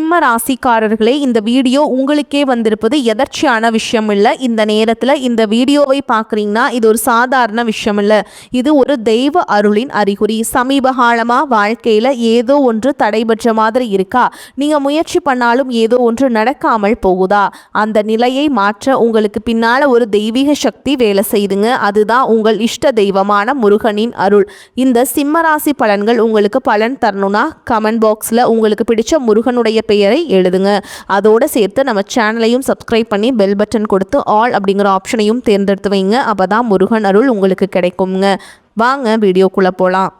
சிம்ம ராசிக்காரர்களே, இந்த வீடியோ உங்களுக்கே வந்திருப்பது எதர்ச்சியான விஷயம் இல்லை. இந்த நேரத்தில் இந்த வீடியோவை பார்க்குறீங்கன்னா இது ஒரு சாதாரண விஷயம் இல்லை. இது ஒரு தெய்வ அருளின் அறிகுறி. சமீப காலமாக வாழ்க்கையில் ஏதோ ஒன்று தடைபெற்ற மாதிரி இருக்கா? நீங்கள் முயற்சி பண்ணாலும் ஏதோ ஒன்று நடக்காமல் போகுதா? அந்த நிலையை மாற்ற உங்களுக்கு பின்னால் ஒரு தெய்வீக சக்தி வேலை செய்துங்க. அதுதான் உங்கள் இஷ்ட தெய்வமான முருகனின் அருள். இந்த சிம்ம ராசி பலன்கள் உங்களுக்கு பலன் தரணும்னா கமெண்ட் பாக்ஸில் உங்களுக்கு பிடிச்ச முருகனுடைய பெயரை எழுதுங்க. அதோடு சேர்த்து நம்ம சேனலையும் சப்ஸ்கிரைப் பண்ணி பெல் பட்டன் கொடுத்து ஆல் அப்படிங்கிற ஆப்ஷனையும் தேர்ந்தெடுத்து வைங்க. அப்போ தான் முருகன் அருள் உங்களுக்கு கிடைக்குங்க. வாங்க வீடியோக்குள்ளே போகலாம்.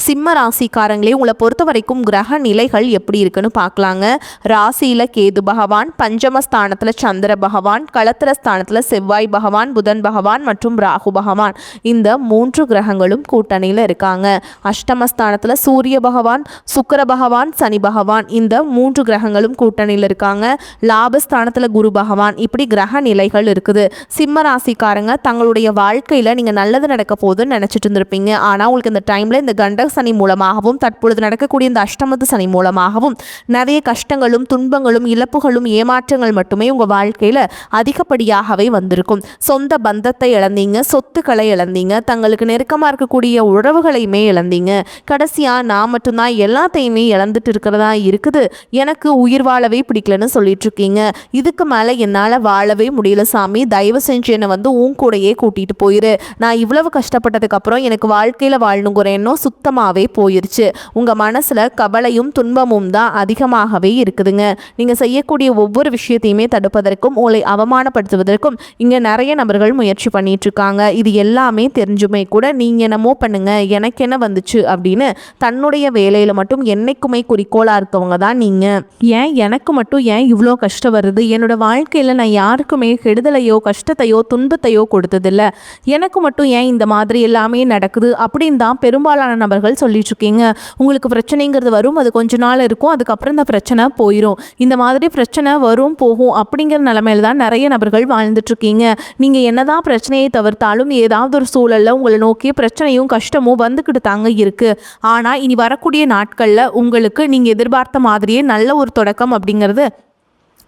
சிம்ம ராசிக்காரங்களே, உங்களை பொறுத்த வரைக்கும் கிரக நிலைகள் எப்படி இருக்குன்னு பார்க்கலாங்க. ராசியில் கேது பகவான், பஞ்சமஸ்தானத்தில் சந்திர பகவான், களத்திர ஸ்தானத்தில் செவ்வாய் பகவான், புதன் பகவான் மற்றும் ராகு பகவான், இந்த 3 கிரகங்களும் கூட்டணியில் இருக்காங்க. அஷ்டமஸ்தானத்தில் சூரிய பகவான், சுக்கிர பகவான், சனி பகவான், இந்த 3 கிரகங்களும் கூட்டணியில் இருக்காங்க. லாபஸ்தானத்தில் குரு பகவான். இப்படி கிரக நிலைகள் இருக்குது. சிம்ம ராசிக்காரங்க தங்களுடைய வாழ்க்கையில் நீங்கள் நல்லது நடக்க போகுதுன்னு நினச்சிட்டு இருந்திருப்பீங்க. ஆனால் உங்களுக்கு இந்த டைமில் இந்த கண்டக சனி மூலமாகவும் தற்பொழுது நடக்கக்கூடிய இந்த அஷ்டமத்து சனி மூலமாகவும் நிறைய கஷ்டங்களும் துன்பங்களும் இழப்புகளும் ஏமாற்றங்கள் மட்டுமே உங்கள் வாழ்க்கையில் அதிகப்படியாகவே வந்திருக்கும். சொந்த பந்தத்தை இழந்தீங்க, சொத்துக்களை இழந்தீங்க, தங்களுக்கு நெருக்கமாக இருக்கக்கூடிய உறவுகளையுமே இழந்தீங்க. கடைசியாக நான் மட்டும்தான் எல்லாத்தையுமே இழந்துட்டு இருக்கிறதா இருக்குது, எனக்கு உயிர் வாழவே பிடிக்கலன்னு சொல்லிட்டு இருக்கீங்க. இதுக்கு மேலே என்னால் வாழவே முடியல சாமி, தயவு செஞ்சு என்னை உன் கூடையே கூட்டிகிட்டு போயிரு. நான் இவ்வளவு கஷ்டப்பட்டதுக்கு அப்புறம் எனக்கு வாழ்க்கையில் வாழணுங்கிற எண்ணம் சுத்தமாகவே போயிருச்சு. உங்கள் மனசில் கவலையும் துன்பமும் தான் அதிகமாகவே இருக்குதுங்க. நீங்கள் செய்யக்கூடிய ஒவ்வொரு விஷயத்தையுமே தடுப்பதற்கும் உங்களை அவமானப்படுத்துவதற்கும் இங்கே நிறைய நபர்கள் முயற்சி பண்ணிட்டு இருக்காங்க. இது எல்லாமே தெரிஞ்சுமே கூட நீங்கள் என்னமோ பண்ணுங்க, எனக்கு என்ன வந்துச்சு அப்படின்னு தன்னுடைய வேலையில் மட்டும் என்னைக்குமே குறிக்கோளாக இருக்கவங்க தான் நீங்கள். ஏன் எனக்கு மட்டும் ஏன் இவ்வளோ கஷ்டம் வருது? என்னோட வாழ்க்கையில் நான் யாருக்குமே கெடுதலையோ கஷ்டத்தையோ துன்பத்தையோ கொடுத்ததில்லை, எனக்கு மட்டும் ஏன் இந்த மாதிரி எல்லாமே நடக்குது அப்படின்னு தான் பெரும்பாலான நபர்கள் சொல்லிட்டு இருக்கீங்க. உங்களுக்கு பிரச்சனைங்கிறது வரும், அது கொஞ்ச நாள் இருக்கும், அதுக்கப்புறம் இந்த பிரச்சனை போயிடும். இந்த மாதிரி பிரச்சனை வரும் போகும் அப்படிங்கிற நிலைமையில தான் நிறைய நபர்கள் வாழ்ந்துட்டு இருக்கீங்க. நீங்கள் என்னதான் பிரச்சனையை தவிர்த்தாலும் ஏதாவது ஒரு சூழல்ல உங்களை நோக்கி பிரச்சனையும் கஷ்டமும் வந்துக்கிட்டு தாங்க இருக்கு. ஆனால் இனி வரக்கூடிய நாட்களில் உங்களுக்கு நீங்கள் எதிர்பார்த்த மாதிரியே நல்ல ஒரு தொடக்கம் அப்படிங்கிறது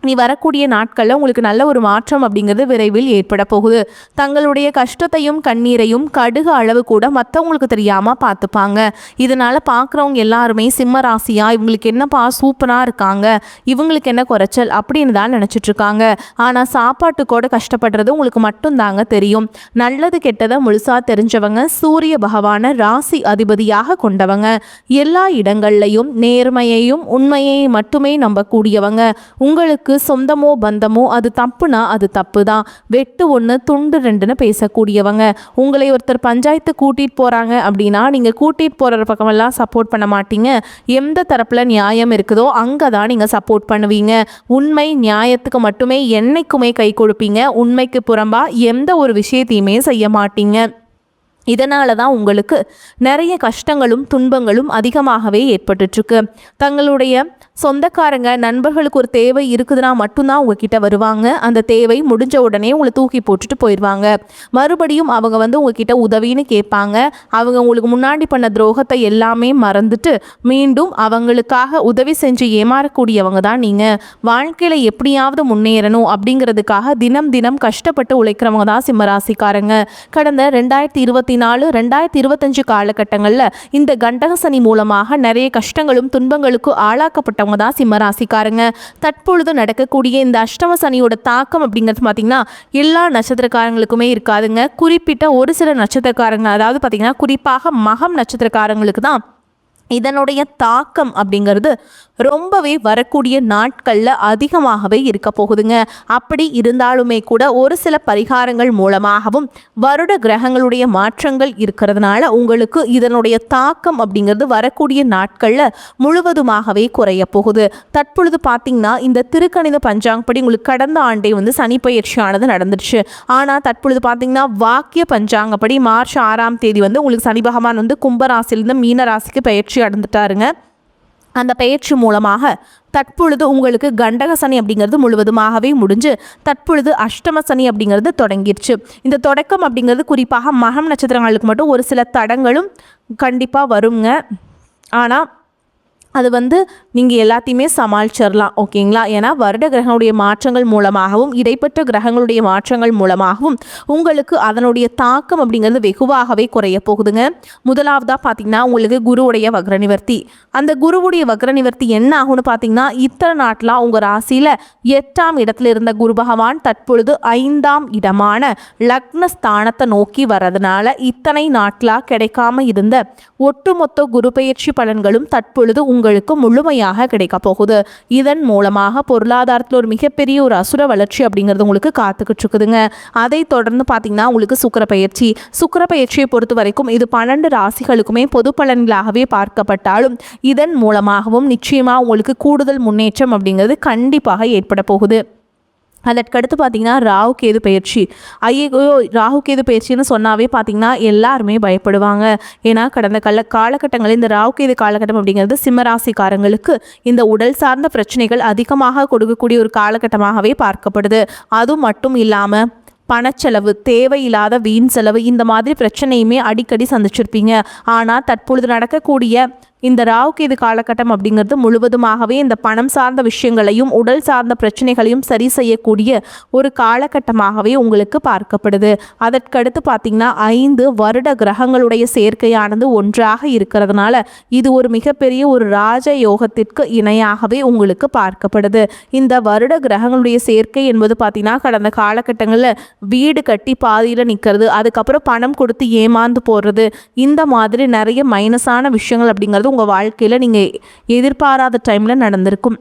நீ வரக்கூடிய நாட்களில் உங்களுக்கு நல்ல ஒரு மாற்றம் அப்படிங்கிறது விரைவில் ஏற்பட போகுது. தங்களுடைய கஷ்டத்தையும் கண்ணீரையும் கடுகு அளவு கூட மற்றவங்களுக்கு தெரியாமல் பார்த்துப்பாங்க. இதனால் பார்க்குறவங்க எல்லாருமே சிம்ம ராசியா, இவங்களுக்கு என்னப்பா சூப்பராக இருக்காங்க, இவங்களுக்கு என்ன குறைச்சல் அப்படின்னு தான் நினச்சிட்ருக்காங்க. ஆனால் சாப்பாட்டுக்கூட கஷ்டப்படுறது உங்களுக்கு மட்டும்தாங்க தெரியும். நல்லது கெட்டதை முழுசாக தெரிஞ்சவங்க, சூரிய பகவானை ராசி அதிபதியாக கொண்டவங்க, எல்லா இடங்கள்லையும் நேர்மையையும் உண்மையை மட்டுமே நம்பக்கூடியவங்க. உங்களுக்கு சொந்தமோ பந்தமோ அது தப்புனா அது தப்பு தான், வெட்டு 1 துண்டு 2ன்னு பேசக்கூடியவங்க. உங்களை ஒருத்தர் பஞ்சாயத்து கூட்டிகிட்டு போகிறாங்க அப்படின்னா நீங்கள் கூட்டிகிட்டு போகிற பக்கமெல்லாம் சப்போர்ட் பண்ண மாட்டீங்க. எந்த தரப்பில் நியாயம் இருக்குதோ அங்கே தான் நீங்கள் சப்போர்ட் பண்ணுவீங்க. உண்மை நியாயத்துக்கு மட்டுமே என்னைக்குமே கை கொடுப்பீங்க. உண்மைக்கு புறம்பாக எந்த ஒரு விஷயத்தையுமே செய்ய மாட்டீங்க. இதனால தான் உங்களுக்கு நிறைய கஷ்டங்களும் துன்பங்களும் அதிகமாகவே ஏற்பட்டுருக்கு. தங்களுடைய சொந்தக்காரங்க நண்பர்களுக்கு ஒரு தேவை இருக்குதுன்னா மட்டும்தான் உங்ககிட்ட வருவாங்க. அந்த தேவை முடிஞ்ச உடனே உங்களை தூக்கி போட்டுட்டு போயிடுவாங்க. மறுபடியும் அவங்க உங்ககிட்ட உதவின்னு கேட்பாங்க. அவங்க உங்களுக்கு முன்னாடி பண்ண துரோகத்தை எல்லாமே மறந்துட்டு மீண்டும் அவங்களுக்காக உதவி செஞ்சு ஏமாறக்கூடியவங்க தான் நீங்கள். வாழ்க்கையில் எப்படியாவது முன்னேறணும் அப்படிங்கிறதுக்காக தினம் தினம் கஷ்டப்பட்டு உழைக்கிறவங்க தான் சிம்மராசிக்காரங்க. கடந்த 2024-2025 காலகட்டங்களில் இந்த கண்டக சனி மூலமாக நிறைய கஷ்டங்களும் துன்பங்களுக்கு ஆளாக்கப்பட்டவங்க தான் சிம்மராசிக்காரங்க. தற்பொழுது நடக்கக்கூடிய இந்த அஷ்டம சனியோட தாக்கம் அப்படிங்கிறது பார்த்தீங்கன்னா எல்லா நட்சத்திரக்காரங்களுக்குமே இருக்காதுங்க. குறிப்பிட்ட ஒரு சில நட்சத்திரக்காரங்க, அதாவது பார்த்தீங்கன்னா குறிப்பாக மகம் நட்சத்திரக்காரங்களுக்கு தான் இதனுடைய தாக்கம் அப்படிங்கிறது ரொம்பவே வரக்கூடிய நாட்களில் அதிகமாகவே இருக்க போகுதுங்க. அப்படி இருந்தாலுமே கூட ஒரு சில பரிகாரங்கள் மூலமாகவும் வருட கிரகங்களுடைய மாற்றங்கள் இருக்கிறதுனால உங்களுக்கு இதனுடைய தாக்கம் அப்படிங்கிறது வரக்கூடிய நாட்களில் முழுவதுமாகவே குறைய போகுது. தற்பொழுது பார்த்திங்கன்னா இந்த திருக்கணித பஞ்சாங்கப்படி உங்களுக்கு கடந்த ஆண்டே சனி பயிற்சியானது நடந்துடுச்சு. ஆனால் தற்பொழுது பார்த்திங்கன்னா வாக்கிய பஞ்சாங்கப்படி மார்ச் 6ஆம் தேதி உங்களுக்கு சனி பகவான் கும்பராசிலிருந்து மீன ராசிக்கு பயிற்சி அடைந்துட்டாருங்க. அந்த பயிற்சி மூலமாக தற்பொழுது உங்களுக்கு கண்டக சனி அப்படிங்கிறது முழுவதுமாகவே முடிஞ்சு தற்பொழுது அஷ்டம சனி அப்படிங்கிறது தொடங்கிடுச்சு. இந்த தொடக்கம் அப்படிங்கிறது குறிப்பாக மகம் நட்சத்திரங்களுக்கு மட்டும் ஒரு சில தடங்களும் கண்டிப்பாக வருங்க. ஆனால் அது நீங்கள் எல்லாத்தையுமே சமாளிச்சிடலாம். ஓகேங்களா? ஏன்னா வருட கிரகங்களுடைய மாற்றங்கள் மூலமாகவும் இடைப்பட்ட கிரகங்களுடைய மாற்றங்கள் மூலமாகவும் உங்களுக்கு அதனுடைய தாக்கம் அப்படிங்கிறது வெகுவாகவே குறைய போகுதுங்க. முதலாவதாக பார்த்தீங்கன்னா உங்களுக்கு குருவுடைய வக்ர நிவர்த்தி. அந்த குருவுடைய வக்ர நிவர்த்தி என்ன ஆகும்னு பார்த்தீங்கன்னா, இத்தனை நாட்டில் உங்கள் ராசியில் 8ஆம் இடத்துல இருந்த குரு பகவான் தற்பொழுது 5ஆம் இடமான லக்ன ஸ்தானத்தை நோக்கி வர்றதுனால இத்தனை நாட்களாக கிடைக்காம இருந்த ஒட்டுமொத்த குரு பெயர்ச்சி பலன்களும் தற்பொழுது உங்களுக்கு முழுமையாக கிடைக்க போகுது. இதன் மூலமாக பொருளாதாரத்தில் ஒரு மிகப்பெரிய ஒரு அசுர வளர்ச்சி அப்படிங்கிறது உங்களுக்கு காத்துக்கிட்டு இருக்குதுங்க. அதை தொடர்ந்து பார்த்தீங்கன்னா உங்களுக்கு சுக்கிர பயிற்சியை பொறுத்த வரைக்கும் இது 12 ராசிகளுக்குமே பொது பலன்களாகவே பார்க்கப்பட்டாலும் இதன் மூலமாகவும் நிச்சயமாக உங்களுக்கு கூடுதல் முன்னேற்றம் அப்படிங்கிறது கண்டிப்பாக ஏற்பட போகுது. அதற்கடுத்து பார்த்தீங்கன்னா ராகு கேது பயிற்சி. ஐயோ, ராகு கேது பயிற்சின்னு சொன்னாவே பார்த்தீங்கன்னா எல்லாருமே பயப்படுவாங்க. ஏன்னா கடந்த காலகட்டங்களில் இந்த ராகு கேது காலகட்டம் அப்படிங்கிறது சிம்மராசிக்காரங்களுக்கு இந்த உடல் சார்ந்த பிரச்சனைகள் அதிகமாக கொடுக்கக்கூடிய ஒரு காலகட்டமாகவே பார்க்கப்படுது. அது மட்டும் இல்லாமல் பணச்செலவு, தேவையில்லாத வீண் செலவு, இந்த மாதிரி பிரச்சனையுமே அடிக்கடி சந்திச்சிருப்பீங்க. ஆனால் தற்பொழுது நடக்கக்கூடிய இந்த ராகு கேது காலகட்டம் அப்படிங்கிறது முழுவதுமாகவே இந்த பணம் சார்ந்த விஷயங்களையும் உடல் சார்ந்த பிரச்சனைகளையும் சரி செய்யக்கூடிய ஒரு காலகட்டமாகவே உங்களுக்கு பார்க்கப்படுது. அதற்கடுத்து பார்த்தீங்கன்னா 5 வருட கிரகங்களுடைய சேர்க்கையானது ஒன்றாக இருக்கிறதுனால இது ஒரு மிகப்பெரிய ஒரு ராஜ யோகத்திற்கு இணையாகவே உங்களுக்கு பார்க்கப்படுது. இந்த வருட கிரகங்களுடைய சேர்க்கை என்பது பார்த்தீங்கன்னா கடந்த காலகட்டங்களில் வீடு கட்டி பாதியில் நிற்கிறது, அதுக்கப்புறம் பணம் கொடுத்து ஏமாந்து போடுறது, இந்த மாதிரி நிறைய மைனஸான விஷயங்கள் அப்படிங்கிறது உங்கள் வாழ்க்கையில் நீங்கள் எதிர்பாராத டைமில் நடந்திருக்கும்.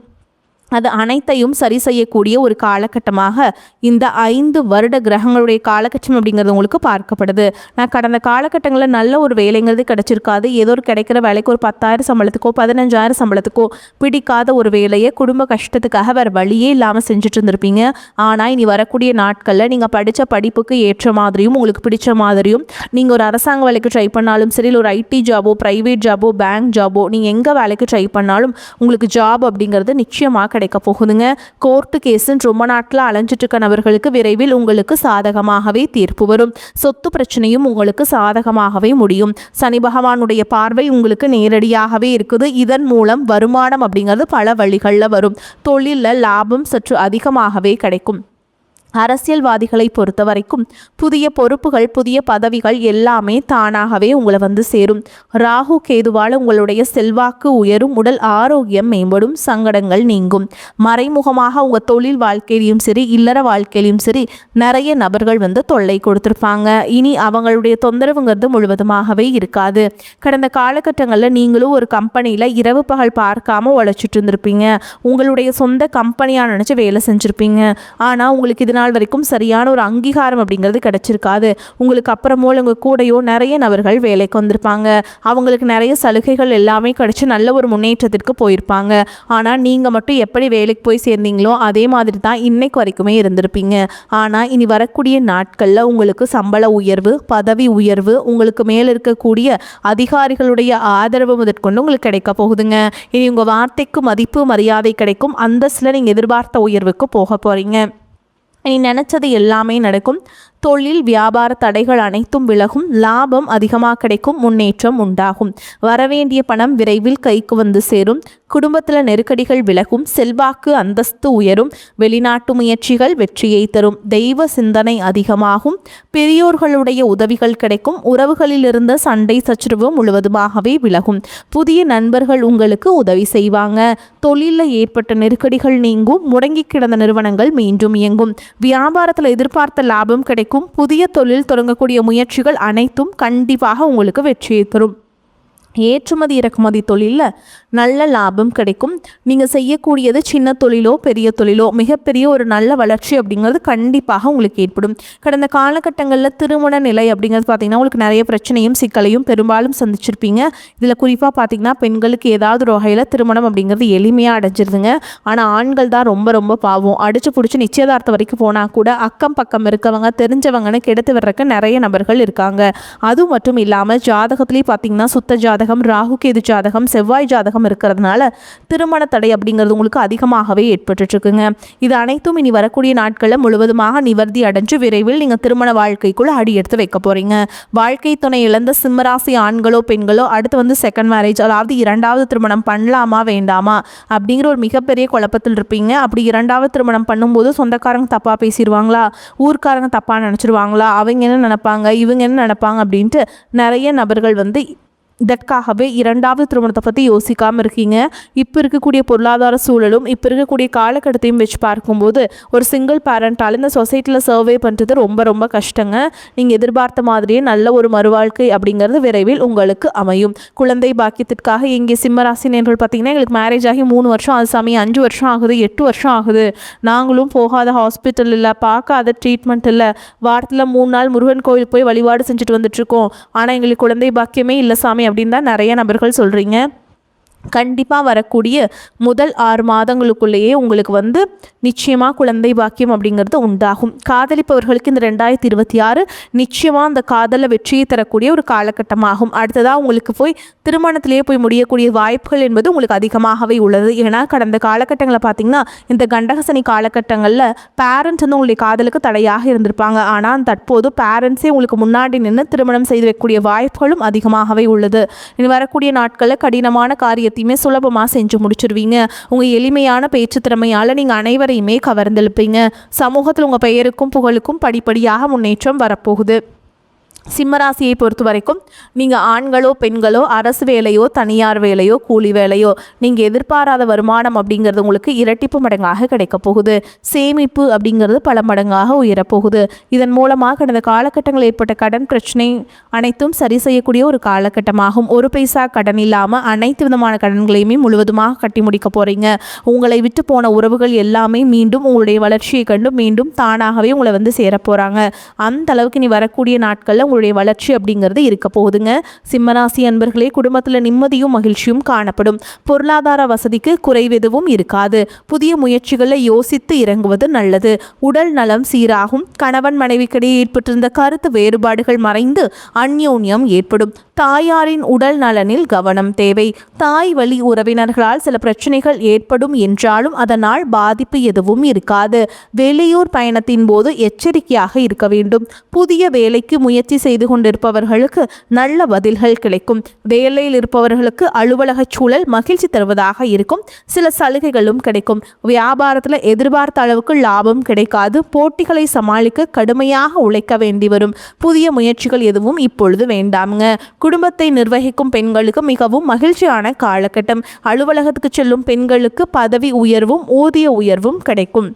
அது அனைத்தையும் சரி செய்யக்கூடிய ஒரு காலகட்டமாக இந்த 5 வருட கிரகங்களுடைய காலகட்டம் அப்படிங்கிறது உங்களுக்கு பார்க்கப்படுது. நான் கடந்த காலகட்டங்களில் நல்ல ஒரு வேலைங்கிறது கிடைச்சிருக்காது. ஏதோ ஒரு கிடைக்கிற வேலைக்கு ஒரு 10,000 சம்பளத்துக்கோ 15,000 சம்பளத்துக்கோ பிடிக்காத ஒரு வேலையை குடும்ப கஷ்டத்துக்காக வேறு வழியே இல்லாமல் செஞ்சுட்டு இருந்திருப்பீங்க. ஆனால் இனி வரக்கூடிய நாட்களில் நீங்கள் படித்த படிப்புக்கு ஏற்ற மாதிரியும் உங்களுக்கு பிடிச்ச மாதிரியும் நீங்கள் ஒரு அரசாங்க வேலைக்கு ட்ரை பண்ணாலும் சரி, ஒரு ஐடி ஜாபோ, ப்ரைவேட் ஜாபோ, பேங்க் ஜாபோ, நீங்கள் எங்கே வேலைக்கு ட்ரை பண்ணாலும் உங்களுக்கு ஜாப் அப்படிங்கிறது நிச்சயமாக கிடைக்க போகுதுங்க. கோர்ட்டு கேஸுன்னு ரொம்ப நாட்கள் அலைஞ்சிட்டு இருக்க நபர்களுக்கு விரைவில் உங்களுக்கு சாதகமாகவே தீர்ப்பு வரும். சொத்து பிரச்சனையும் உங்களுக்கு சாதகமாகவே முடியும். சனி பகவானுடைய பார்வை உங்களுக்கு நேரடியாகவே இருக்குது. இதன் மூலம் வருமானம் அப்படிங்கிறது பல வழிகளில் வரும். தொழிலில் லாபம் சற்று அதிகமாகவே கிடைக்கும். அரசியல்வாதிகளை பொறுத்த வரைக்கும் புதிய பொறுப்புகள், புதிய பதவிகள் எல்லாமே தானாகவே உங்களை சேரும். ராகு கேதுவால் உங்களுடைய செல்வாக்கு உயரும், உடல் ஆரோக்கியம் மேம்படும், சங்கடங்கள் நீங்கும். மறைமுகமாக உங்கள் தொழில் வாழ்க்கையிலையும் சரி, இல்லற வாழ்க்கையிலையும் சரி நிறைய நபர்கள் தொல்லை கொடுத்துருப்பாங்க. இனி அவங்களுடைய தொந்தரவுங்கிறது முழுவதுமாகவே இருக்காது. கடந்த காலகட்டங்களில் நீங்களும் ஒரு கம்பெனியில் இரவு பகல் பார்க்காம உழைச்சிட்டு இருந்திருப்பீங்க. உங்களுடைய சொந்த கம்பெனியாக நினச்சி வேலை செஞ்சுருப்பீங்க. ஆனால் உங்களுக்கு இது நாள் வரைக்கும் சரியான ஒரு அங்கீகாரம் அப்படிங்கிறது கிடைச்சிருக்காது. உங்களுக்கு அப்புறமோ உங்கள் கூடையோ நிறைய நபர்கள் வேலைக்கு வந்திருப்பாங்க. அவங்களுக்கு நிறைய சலுகைகள் எல்லாமே கிடைச்சி நல்ல ஒரு முன்னேற்றத்திற்கு போயிருப்பாங்க. ஆனால் நீங்கள் மட்டும் எப்படி வேலைக்கு போய் சேர்ந்தீங்களோ அதே மாதிரி தான் இன்னைக்கு வரைக்குமே இருந்திருப்பீங்க. ஆனால் இனி வரக்கூடிய நாட்களில் உங்களுக்கு சம்பள உயர்வு, பதவி உயர்வு, உங்களுக்கு மேலே இருக்கக்கூடிய அதிகாரிகளுடைய ஆதரவு முதற்கொண்டு உங்களுக்கு கிடைக்க போகுதுங்க. இனி உங்கள் வார்த்தைக்கு மதிப்பு மரியாதை கிடைக்கும். அந்தஸ்தில் நீங்கள் எதிர்பார்த்த உயர்வுக்கு போக போகிறீங்க. நீ நினச்சது எல்லாமே நடக்கும். தொழில் வியாபார தடைகள் அனைத்தும் விலகும். லாபம் அதிகமாக கிடைக்கும். முன்னேற்றம் உண்டாகும். வரவேண்டிய பணம் விரைவில் கைக்கு சேரும். குடும்பத்தில் நெருக்கடிகள் விலகும். செல்வாக்கு அந்தஸ்து உயரும். வெளிநாட்டு முயற்சிகள் வெற்றியை தரும். தெய்வ சிந்தனை அதிகமாகும். பெரியோர்களுடைய உதவிகள் கிடைக்கும். உறவுகளில் இருந்த சண்டை சச்சரவு முழுவதுமாகவே விலகும். புதிய நண்பர்கள் உங்களுக்கு உதவி செய்வாங்க. தொழிலில் ஏற்பட்ட நெருக்கடிகள் நீங்கும். முடங்கி கிடந்த நிறுவனங்கள் மீண்டும் இயங்கும். வியாபாரத்தில் எதிர்பார்த்த லாபம் கிடைக்கும். புதிய தொழில் தொடங்கக்கூடிய முயற்சிகள் அனைத்தும் கண்டிப்பாக உங்களுக்கு வெற்றியை தரும். ஏற்றுமதி இறக்குமதி தொழிலில் நல்ல லாபம் கிடைக்கும். நீங்கள் செய்யக்கூடியது சின்ன தொழிலோ பெரிய தொழிலோ மிகப்பெரிய ஒரு நல்ல வளர்ச்சி அப்படிங்கிறது கண்டிப்பாக உங்களுக்கு ஏற்படும். கடந்த காலகட்டங்களில் திருமண நிலை அப்படிங்கிறது பார்த்திங்கன்னா உங்களுக்கு நிறைய பிரச்சனையும் சிக்கலையும் பெரும்பாலும் சந்திச்சிருப்பீங்க. இதில் குறிப்பாக பார்த்திங்கன்னா பெண்களுக்கு ஏதாவது ஒரு வகையில் திருமணம் அப்படிங்கிறது எளிமையாக அடைஞ்சிருதுங்க. ஆனால் ஆண்கள் தான் ரொம்ப ரொம்ப பாவம். அடிச்சு பிடிச்சி நிச்சயதார்த்தம் வரைக்கும் போனால் கூட அக்கம் பக்கம் இருக்கவங்க தெரிஞ்சவங்கன்னு கெடுத்து வர்றதுக்கு நிறைய நபர்கள் இருக்காங்க. அது மட்டும் இல்லாமல் ஜாதகத்துலேயும் பார்த்திங்கன்னா சுத்த ஜாதகம், ராகு கேது ஜாதகம், செவ்வாய் ஜாதகம் கிரகம் இருக்கிறதுனால திருமண தடை அப்படிங்கிறது உங்களுக்கு அதிகமாகவே ஏற்பட்டுருக்குங்க. இது அனைத்தும் இனி வரக்கூடிய நாட்களில் முழுவதுமாக நிவர்த்தி அடைஞ்சு விரைவில் நீங்கள் திருமண வாழ்க்கைக்குள்ள அடி எடுத்து வைக்க போறீங்க. வாழ்க்கை துணை இழந்த சிம்மராசி ஆண்களோ பெண்களோ அடுத்து செகண்ட் மேரேஜ், அதாவது இரண்டாவது திருமணம் பண்ணலாமா வேண்டாமா அப்படிங்கிற ஒரு மிகப்பெரிய குழப்பத்தில் இருப்பீங்க. அப்படி இரண்டாவது திருமணம் பண்ணும்போது சொந்தக்காரங்க தப்பாக பேசிடுவாங்களா, ஊர்க்காரங்க தப்பாக நினச்சிருவாங்களா, அவங்க என்ன நினைப்பாங்க, இவங்க என்ன நினைப்பாங்க அப்படின்ட்டு நிறைய நபர்கள் இதற்காகவே இரண்டாவது திருமணத்தை பற்றி யோசிக்காமல் இருக்கீங்க. இப்போ இருக்கக்கூடிய பொருளாதார சூழலும் இப்போ இருக்கக்கூடிய காலகட்டத்தையும் வச்சு பார்க்கும்போது ஒரு சிங்கிள் பேரண்டால் இந்த சொசைட்டியில் சர்வே பண்ணுறது ரொம்ப ரொம்ப கஷ்டங்க. நீங்கள் எதிர்பார்த்த மாதிரியே நல்ல ஒரு மறுவாழ்க்கை அப்படிங்கிறது விரைவில் உங்களுக்கு அமையும். குழந்தை பாக்கியத்திற்காக இங்கே சிம்மராசினியர்கள் பார்த்தீங்கன்னா எங்களுக்கு மேரேஜ் ஆகி 3 வருஷம் அது சாமி, 5 வருஷம் ஆகுது, 8 வருஷம் ஆகுது, நாங்களும் போகாத ஹாஸ்பிட்டல் இல்லை, பார்க்காத ட்ரீட்மெண்ட் இல்லை, வாரத்தில் 3 நாள் முருகன் கோயிலுக்கு போய் வழிபாடு செஞ்சுட்டு வந்துட்டுருக்கோம், ஆனால் எங்களுக்கு குழந்தை பாக்கியமே இல்லை சாமி அப்படின்னு தான் நிறைய நபர்கள் சொல்கிறீங்க. கண்டிப்பாக வரக்கூடிய முதல் 6 மாதங்களுக்குள்ளேயே உங்களுக்கு நிச்சயமாக குழந்தை பாக்கியம் அப்படிங்கிறது உண்டாகும். காதலிப்பவர்களுக்கு இந்த 2026 நிச்சயமாக அந்த காதலில் வெற்றியை தரக்கூடிய ஒரு காலகட்டமாகும். அடுத்ததாக உங்களுக்கு திருமணத்திலேயே போய் முடியக்கூடிய வாய்ப்புகள் என்பது உங்களுக்கு அதிகமாகவே உள்ளது. ஏன்னா கடந்த காலகட்டங்களில் பார்த்திங்கன்னா இந்த கண்டகசனி காலகட்டங்களில் பேரண்ட்ஸ் உங்களுடைய காதலுக்கு தடையாக இருந்திருப்பாங்க. ஆனால் தற்போது பேரண்ட்ஸே உங்களுக்கு முன்னாடி நின்று திருமணம் செய்து வைக்கக்கூடிய வாய்ப்புகளும் அதிகமாகவே உள்ளது. இனி வரக்கூடிய நாட்களில் கடினமான காரியத்தையுமே சுலபமாக செஞ்சு முடிச்சிருவீங்க. உங்கள் எளிமையான பேச்சு திறமையால் நீங்கள் அனைவரையுமே கவர்ந்தெழுப்பீங்க. சமூகத்தில் உங்கள் பெயருக்கும் புகழுக்கும் படிப்படியாக முன்னேற்றம் வரப்போகுது. சிம்மராசியை பொறுத்த வரைக்கும் நீங்கள் ஆண்களோ பெண்களோ அரசு வேலையோ தனியார் வேலையோ கூலி வேலையோ நீங்கள் எதிர்பாராத வருமானம் அப்படிங்கிறது உங்களுக்கு இரட்டிப்பு மடங்காக கிடைக்க போகுது. சேமிப்பு அப்படிங்கிறது பல மடங்காக உயரப்போகுது. இதன் மூலமாக கடந்த காலகட்டங்களில் ஏற்பட்ட கடன் பிரச்சனை அனைத்தும் சரி செய்யக்கூடிய ஒரு காலகட்டமாகும். ஒரு பைசா கடன் இல்லாமல் அனைத்து விதமான கடன்களையுமே முழுவதுமாக கட்டி முடிக்க போகிறீங்க. உங்களை விட்டு போன உறவுகள் எல்லாமே மீண்டும் உங்களுடைய வளர்ச்சியை கண்டு மீண்டும் தானாகவே உங்களை சேரப்போகிறாங்க. அந்த அளவுக்கு நீ வரக்கூடிய நாட்களில் உங்களுடைய வளர்ச்சி அப்படிங்கிறது இருக்க போகுதுங்க. சிம்மராசி அன்பர்களே, குடும்பத்தில் நிம்மதியும் மகிழ்ச்சியும் காணப்படும். பொருளாதார வசதிக்கு குறைவெதுவும் இருக்காது. புதிய முயற்சிகளை யோசித்து இறங்குவது நல்லது. உடல் நலம் சீராகும். கணவன் மனைவிக்கிடையே ஏற்பட்டிருந்த கருத்து வேறுபாடுகள் மறைந்து அந்யோன்யம் ஏற்படும். தாயாரின் உடல் நலனில் கவனம் தேவை. தாய் வழி உறவினர்களால் சில பிரச்சனைகள் ஏற்படும் என்றாலும் அதனால் பாதிப்பு எதுவும் இருக்காது. வெளியூர் பயணத்தின் போது எச்சரிக்கையாக இருக்க வேண்டும். புதிய வேலைக்கு முயற்சி செய்து கொண்டிருப்பவர்களுக்கு நல்ல பதில்கள் கிடைக்கும். வேலையில் இருப்பவர்களுக்கு அலுவலக சூழல் மகிழ்ச்சி தருவதாக இருக்கும். சில சலுகைகளும் கிடைக்கும். வியாபாரத்தில் எதிர்பார்த்த அளவுக்கு லாபம் கிடைக்காது. போட்டிகளை சமாளிக்க கடுமையாக உழைக்க வேண்டி வரும். புதிய முயற்சிகள் எதுவும் இப்பொழுது வேண்டாமுங்க. குடும்பத்தை நிர்வகிக்கும் பெண்களுக்கு மிகவும் மகிழ்ச்சியான காலகட்டம். அலுவலகத்துக்கு செல்லும் பெண்களுக்கு பதவி உயர்வும் ஊதிய உயர்வும் கிடைக்கும்.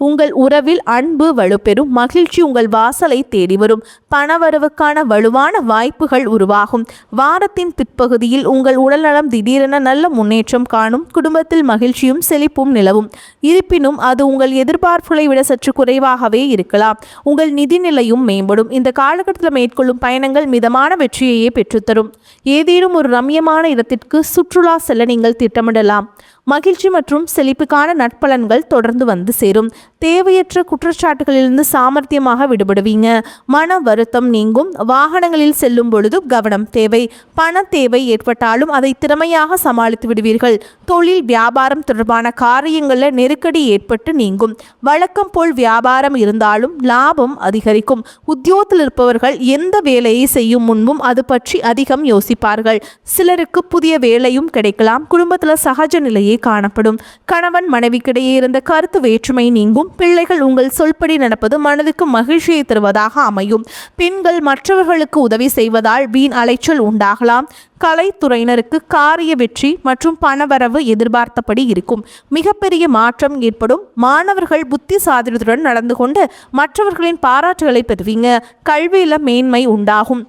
உங்கள் உறவில் அன்பு வலுப்பெறும். மகிழ்ச்சி உங்கள் வாசலை தேடி வரும். பணவரவுக்கான வலுவான வாய்ப்புகள் உருவாகும். வாரத்தின் பிற்பகுதியில் உங்கள் உடல்நலம் திடீரென நல்ல முன்னேற்றம் காணும். குடும்பத்தில் மகிழ்ச்சியும் செழிப்பும் நிலவும். இருப்பினும் அது உங்கள் எதிர்பார்ப்புகளை விட சற்று குறைவாகவே இருக்கலாம். உங்கள் நிதிநிலையும் மேம்படும். இந்த காலகட்டத்தில் மேற்கொள்ளும் பயணங்கள் மிதமான வெற்றியையே பெற்றுத்தரும். ஏதேனும் ஒரு ரம்யமான இடத்திற்கு சுற்றுலா செல்ல நீங்கள் திட்டமிடலாம். மகிழ்ச்சி மற்றும் செழிப்புக்கான நற்பலன்கள் தொடர்ந்து சேரும். தேவையற்ற குற்றச்சாட்டுகளிலிருந்து சாமர்த்தியமாக விடுபடுவீங்க. மன வருத்தம் நீங்கும். வாகனங்களில் செல்லும் பொழுது கவனம் தேவை. பண தேவை ஏற்பட்டாலும் அதை திறமையாக சமாளித்து விடுவீர்கள். தொழில் வியாபாரம் தொடர்பான காரியங்களில் நெருக்கடி ஏற்பட்டு நீங்கும். வழக்கம் போல் வியாபாரம் இருந்தாலும் லாபம் அதிகரிக்கும். உத்தியோகத்தில் இருப்பவர்கள் எந்த வேலையை செய்யும் முன்பும் அது பற்றி அதிகம் யோசிப்பார்கள். சிலருக்கு புதிய வேலையும் கிடைக்கலாம். குடும்பத்தில் சகஜ நிலையை காணப்படும். கணவன் மனைவிக்கிடையே இருந்த கருத்து வேற்றுமை நீங்கும். பிள்ளைகள் உங்கள் சொல்படி நடப்பது மனதுக்கு மகிழ்ச்சியை தருவதாக அமையும். பெண்கள் மற்றவர்களுக்கு உதவி செய்வதால் வீண் அலைச்சல் உண்டாகலாம். கலைத்துறையினருக்கு காரிய வெற்றி மற்றும் பணவரவு எதிர்பார்த்தபடி இருக்கும். மிகப்பெரிய மாற்றம் ஏற்படும். மாணவர்கள் புத்திசாலித்துடன் நடந்து கொண்டு மற்றவர்களின் பாராட்டுகளை பெறுவீங்க. கல்வியில் மேன்மை உண்டாகும்.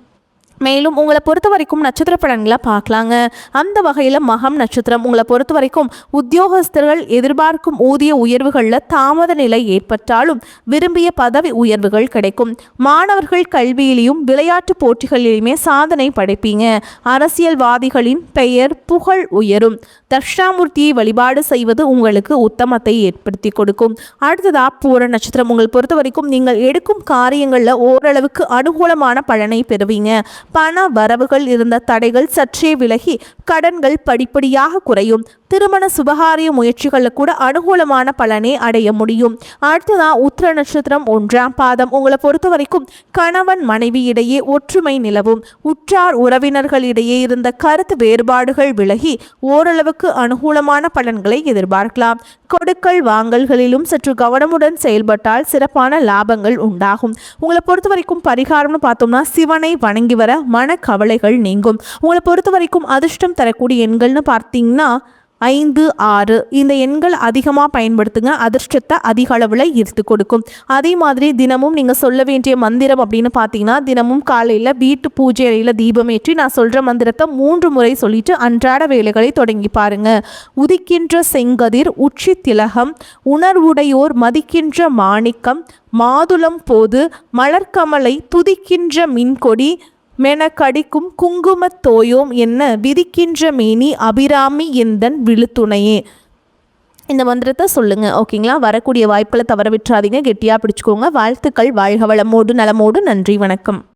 மேலும் உங்களை பொறுத்த வரைக்கும் நட்சத்திர பலன்களை பார்க்கலாங்க. அந்த வகையில் மகம் நட்சத்திரம் உங்களை பொறுத்த வரைக்கும் உத்தியோகஸ்தர்கள் எதிர்பார்க்கும் ஊதிய உயர்வுகளில் தாமத நிலை ஏற்பட்டாலும் விரும்பிய பதவி உயர்வுகள் கிடைக்கும். மாணவர்கள் கல்வியிலையும் விளையாட்டு போட்டிகளிலுமே சாதனை படைப்பீங்க. அரசியல்வாதிகளின் பெயர் புகழ் உயரும். தட்சிணாமூர்த்தியை வழிபாடு செய்வது உங்களுக்கு உத்தமத்தை ஏற்படுத்தி கொடுக்கும். அடுத்ததா பூர நட்சத்திரம் உங்களை பொறுத்த வரைக்கும் நீங்கள் எடுக்கும் காரியங்களில் ஓரளவுக்கு அனுகூலமான பலனை பெறுவீங்க. பண வரவுகள் இருந்த தடைகள் சற்றே விலகி கடன்கள் படிப்படியாக குறையும். திருமண சுபகாரிய முயற்சிகளில் கூட அனுகூலமான பலனை அடைய முடியும். அடுத்ததான் உத்திர நட்சத்திரம் 1ஆம் பாதம். உங்களை பொறுத்த வரைக்கும் கணவன் மனைவி இடையே ஒற்றுமை நிலவும். உற்றார் உறவினர்களிடையே இருந்த கருத்து வேறுபாடுகள் விலகி ஓரளவுக்கு அனுகூலமான பலன்களை எதிர்பார்க்கலாம். கொடுக்கல் வாங்கல்களிலும் சற்று கவனமுடன் செயல்பட்டால் சிறப்பான லாபங்கள் உண்டாகும். உங்களை பொறுத்த வரைக்கும் பரிகாரம்னு பார்த்தோம்னா சிவனை வணங்கி வர மனக்கவலைகள் நீங்கும். உங்களை பொறுத்த வரைக்கும் அதிர்ஷ்டம் தரக்கூடிய எண்கள்னு பார்த்தீங்கன்னா 5, 6 இந்த எண்கள் அதிகமாக பயன்படுத்துங்க. அதிர்ஷ்டத்தை அதிக அளவில் ஈர்த்து கொடுக்கும். அதே மாதிரி தினமும் நீங்கள் சொல்ல வேண்டிய மந்திரம் அப்படின்னு பார்த்தீங்கன்னா தினமும் காலையில் வீட்டு பூஜை அறையில் தீபம் ஏற்றி நான் சொல்கிற மந்திரத்தை 3 முறை சொல்லிட்டு அன்றாட வேலைகளை தொடங்கி பாருங்க. உதிக்கின்ற செங்கதிர் உச்சி திலகம் உணர்வுடையோர் மதிக்கின்ற மாணிக்கம் மாதுளம் போது மலர்கமலை துதிக்கின்ற மின்கொடி மெனக்கடிக்கும் குங்குமத் தோயோம் என்ன விதிக்கின்ற மேனி அபிராமி எந்தன் விழுத்துணையே. இந்த மந்திரத்தை சொல்லுங்கள். ஓகேங்களா? வரக்கூடிய வாய்ப்புகளை தவற விட்டுறாதீங்க. கெட்டியாக பிடிச்சிக்கோங்க. வாழ்த்துக்கள். வாழ்க வளமோடு நலமோடு. நன்றி. வணக்கம்.